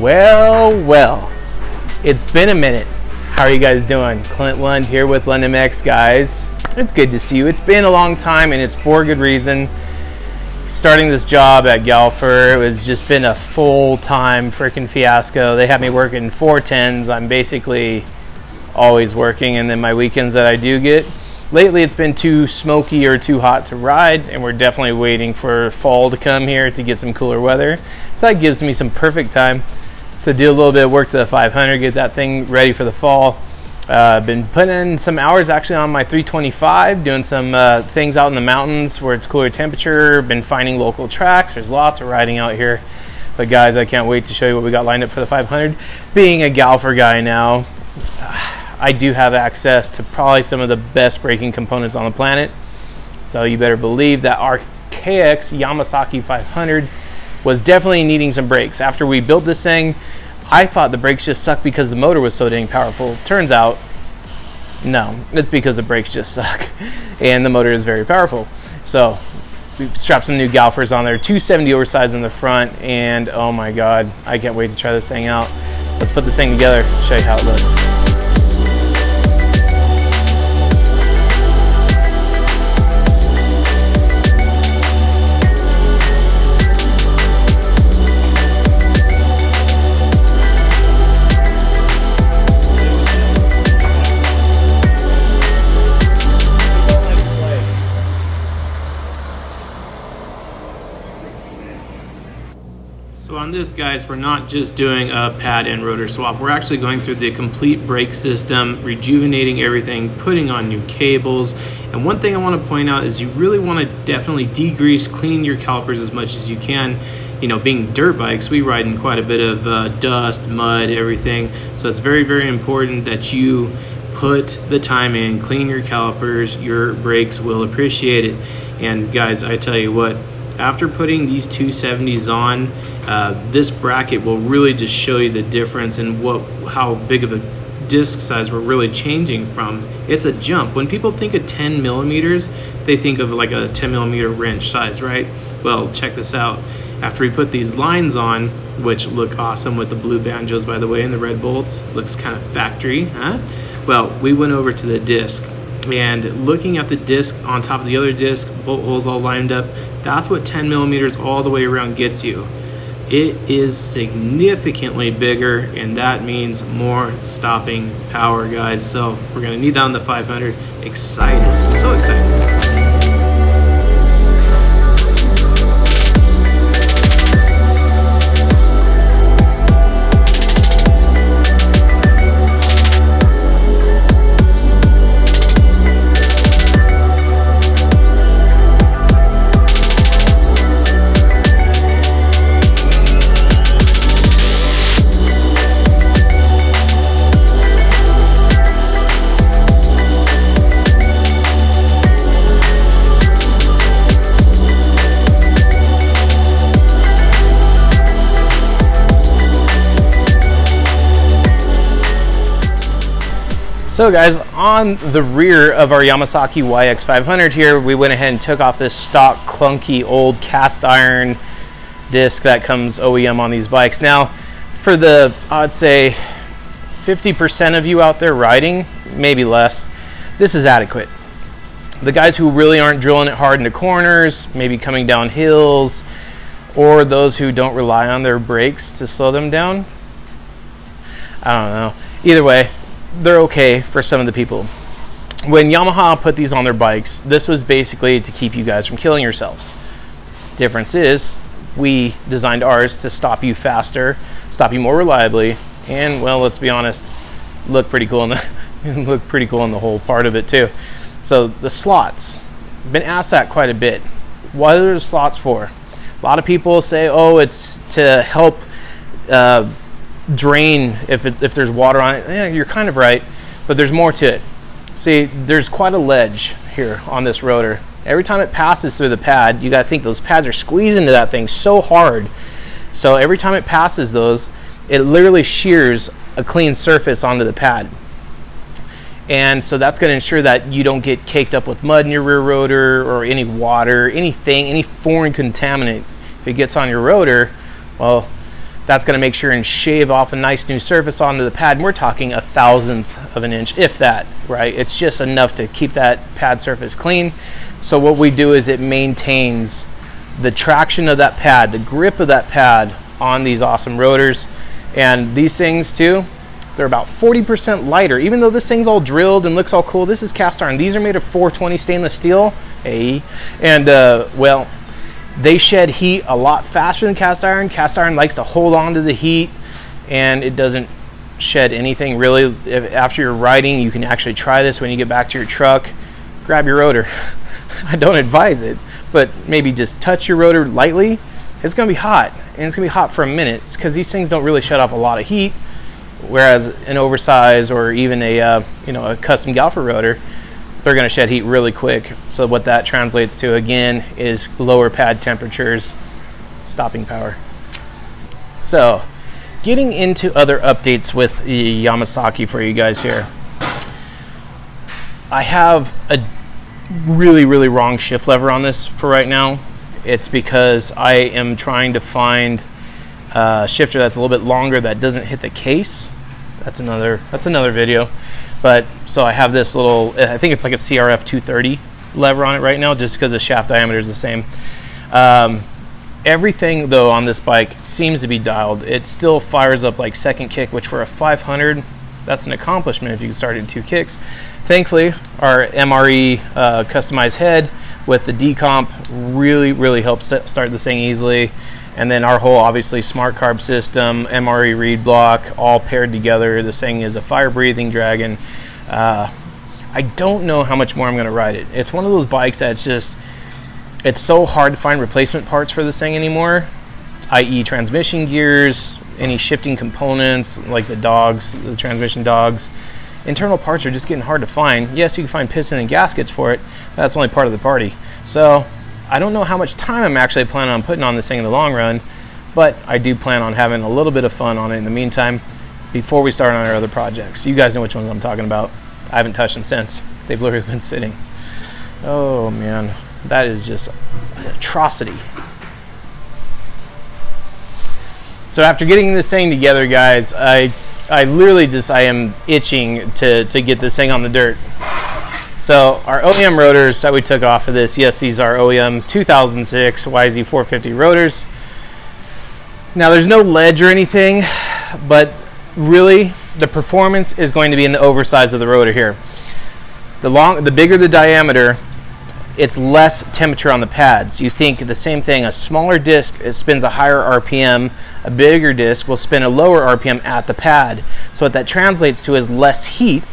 Well, it's been a minute. How are you guys doing? Clint Lund here with Lund MX, guys. It's good to see you. It's been a long time, and it's for good reason. Starting this job at Galfer, it was just been a full-time freaking fiasco. They had me working 410s. I'm basically always working, and then my weekends that I do get. Lately, it's been too smoky or too hot to ride, and we're definitely waiting for fall to come here to get some cooler weather. So that gives me some perfect time to do a little bit of work to the 500, get that thing ready for the fall. Been putting in some hours actually on my 325, doing some things out in the mountains where it's cooler temperature. Been finding local tracks. There's lots of riding out here. But guys, I can't wait to show you what we got lined up for the 500. Being a Galfer guy now, I do have access to probably some of the best braking components on the planet. So you better believe that our KX Yamasaki 500 was definitely needing some brakes. After we built this thing, I thought the brakes just sucked because the motor was so dang powerful. Turns out, no, it's because the brakes just suck and the motor is very powerful. So we strapped some new Galfers on there, 270 oversized in the front, and oh my god, I can't wait to try this thing out. Let's put this thing together, show you how it looks. So on this, guys, we're not just doing a pad and rotor swap. We're actually going through the complete brake system, rejuvenating everything, putting on new cables. And one thing I want to point out is you really want to definitely degrease, clean your calipers as much as you can. You know, being dirt bikes, we ride in quite a bit of dust, mud, everything. So it's very, very important that you put the time in, clean your calipers. Your brakes will appreciate it. And guys, I tell you what, after putting these 270s on, this bracket will really just show you the difference in how big of a disc size we're really changing from. It's a jump. When people think of 10 millimeters, they think of like a 10 millimeter wrench size, right? Well, check this out. After we put these lines on, which look awesome with the blue banjos, by the way, and the red bolts, looks kind of factory, huh? Well, we went over to the disc, and looking at the disc on top of the other disc, bolt holes all lined up, that's what 10 millimeters all the way around gets you. It is significantly bigger, and that means more stopping power, guys. So we're gonna need that on the 500. Excited, so excited. So guys, on the rear of our Yamasaki YX500 here, we went ahead and took off this stock clunky old cast iron disc that comes OEM on these bikes. Now, for the, I'd say 50% of you out there riding, maybe less, this is adequate. The guys who really aren't drilling it hard into corners, maybe coming down hills, or those who don't rely on their brakes to slow them down, I don't know. Either way, they're okay for some of the people. When Yamaha put these on their bikes, this was basically to keep you guys from killing yourselves. Difference is, we designed ours to stop you faster, stop you more reliably, and well, let's be honest, look pretty cool in the whole part of it too. So the slots, been asked that quite a bit. What are the slots for? A lot of people say, oh, it's to help drain if there's water on it. Yeah, you're kind of right, but there's more to it. See, there's quite a ledge here on this rotor. Every time it passes through the pad, you got to think those pads are squeezing into that thing so hard. So every time it passes those, it literally shears a clean surface onto the pad. And so that's going to ensure that you don't get caked up with mud in your rear rotor or any water, anything, any foreign contaminant. If it gets on your rotor, well, That's going to make sure and shave off a nice new surface onto the pad. And we're talking 1/1000 of an inch, if that, right? It's just enough to keep that pad surface clean. So what we do is it maintains the traction of that pad, the grip of that pad on these awesome rotors. And these things too, they're about 40% lighter. Even though this thing's all drilled and looks all cool, this is cast iron. These are made of 420 stainless steel, and well, they shed heat a lot faster than cast iron. Cast iron likes to hold on to the heat, and it doesn't shed anything really. After you're riding, you can actually try this when you get back to your truck. Grab your rotor. I don't advise it, but maybe just touch your rotor lightly. It's gonna be hot, and it's gonna be hot for a minute. It's because these things don't really shed off a lot of heat, whereas an oversized or even a a custom Galfer rotor, they're going to shed heat really quick. So what that translates to again is lower pad temperatures, stopping power. So getting into other updates with the Yamasaki for you guys here. I have a really wrong shift lever on this for right now. It's because I am trying to find a shifter that's a little bit longer that doesn't hit the case. That's another video. But so I have this little, I think it's like a CRF 230 lever on it right now, just because the shaft diameter is the same. Everything though on this bike seems to be dialed. It still fires up like second kick, which for a 500, that's an accomplishment if you can start in 2 kicks. Thankfully, our MRE customized head with the decomp really helps start this thing easily. And then our whole, obviously, Smartcarb system, MRE reed block, all paired together. This thing is a fire-breathing dragon. I don't know how much more I'm going to ride it. It's one of those bikes that's just, it's so hard to find replacement parts for this thing anymore, i.e. transmission gears, any shifting components, like the dogs, the transmission dogs. Internal parts are just getting hard to find. Yes, you can find piston and gaskets for it. That's only part of the party. So I don't know how much time I'm actually planning on putting on this thing in the long run, but I do plan on having a little bit of fun on it in the meantime before we start on our other projects. You guys know which ones I'm talking about. I haven't touched them since. They've literally been sitting. Oh man, that is just an atrocity. So after getting this thing together, guys, I literally just, I am itching to get this thing on the dirt. So our OEM rotors that we took off of this, yes, these are OEM 2006 YZ450 rotors. Now there's no ledge or anything, but really the performance is going to be in the oversize of the rotor here. The bigger the diameter, it's less temperature on the pads. You think the same thing, a smaller disc, it spins a higher RPM, a bigger disc will spin a lower RPM at the pad. So what that translates to is less heat,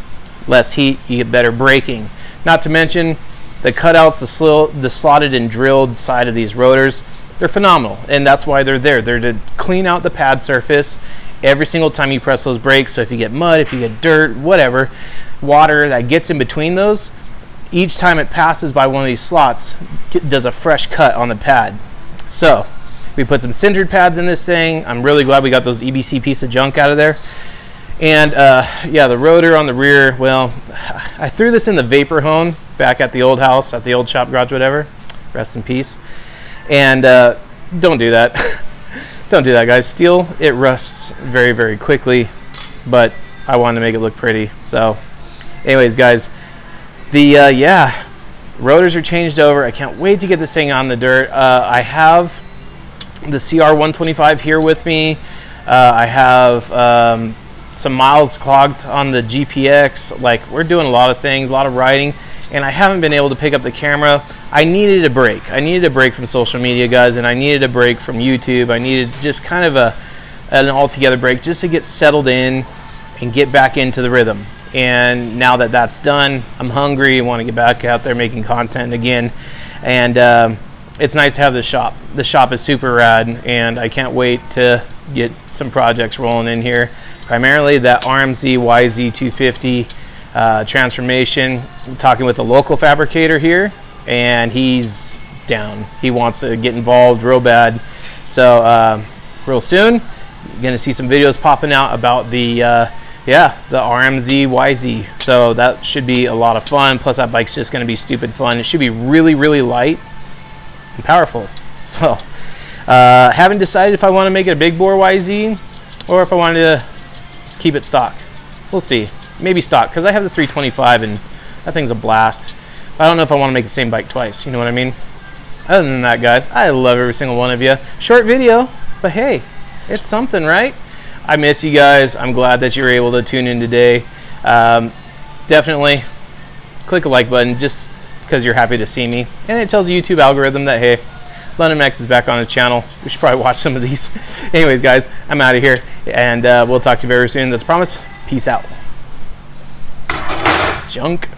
you get better braking. Not to mention the cutouts, the slotted and drilled side of these rotors, they're phenomenal, and that's why they're there. They're to clean out the pad surface every single time you press those brakes. So if you get mud, if you get dirt, whatever, water that gets in between those, each time it passes by one of these slots, does a fresh cut on the pad. So we put some sintered pads in this thing. I'm really glad we got those EBC piece of junk out of there. And yeah, the rotor on the rear, well, I threw this in the vapor hone back at the old house, at the old shop garage, whatever. Rest in peace. And don't do that. Don't do that, guys. Steel, it rusts very quickly, but I wanted to make it look pretty. So anyways, guys, the yeah, rotors are changed over. I can't wait to get this thing on the dirt. I have the CR125 here with me. I have some miles clogged on the GPX. Like, we're doing a lot of things, a lot of riding, and I haven't been able to pick up the camera. I needed a break. I needed a break from social media, guys, and I needed a break from YouTube. I needed just kind of an altogether break just to get settled in and get back into the rhythm. And now that that's done, I'm hungry. I want to get back out there making content again. And it's nice to have the shop. The shop is super rad, and I can't wait to get some projects rolling in here. Primarily that RMZ YZ250 transformation. I'm talking with a local fabricator here, and he's down. He wants to get involved real bad. So real soon, you're gonna see some videos popping out about the the RMZ YZ. So that should be a lot of fun. Plus that bike's just gonna be stupid fun. It should be really light and powerful. So Haven't decided if I want to make it a big bore YZ or if I wanted to just keep it stock. We'll see. Maybe stock, because I have the 325 and that thing's a blast. I don't know if I want to make the same bike twice, you know what I mean? Other than that, guys, I love every single one of you. Short video, but hey, it's something, right? I miss you guys. I'm glad that you were able to tune in today. Definitely click a like button just because you're happy to see me. And it tells the YouTube algorithm that, hey, London X is back on his channel. We should probably watch some of these. Anyways, guys, I'm out of here. And we'll talk to you very soon. That's a promise. Peace out. Junk.